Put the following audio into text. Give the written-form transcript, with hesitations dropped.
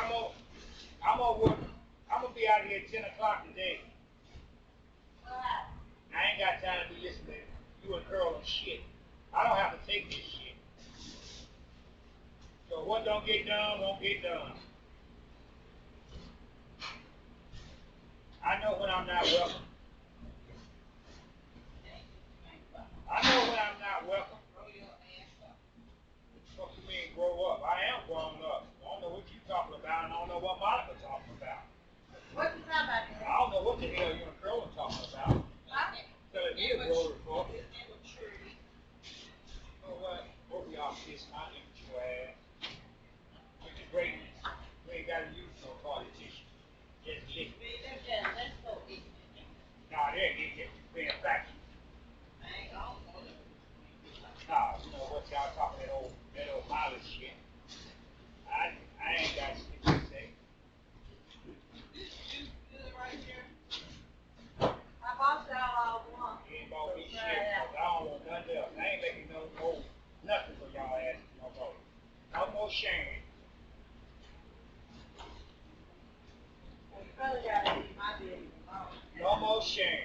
I'm gonna work. I'm gonna be out of here at 10 o'clock today. I ain't got time to be listening to you and Curl and shit. I don't have to take this shit. So what don't get done won't get done. I know when I'm not welcome. I know when I'm not welcome. What you mean grow up? I am grown up. I don't know what you talking about, and I don't know what Monica talking about. What you talking about? I don't know what the hell you and Curl are talking about. Telling me to grow report. You know what? Both of y'all kiss my immature ass. Which is great. We ain't got to use no politician. Just listen. Let's go. Nah, they ain't get you paying back. Nah, you know what y'all talking that old mileage shit. I ain't got shit to say. I bought y'all all one. You ain't bought me shit, cause I don't want nothing else. I ain't making no more nothing for y'all asses no more. No more sharing. No more sharing.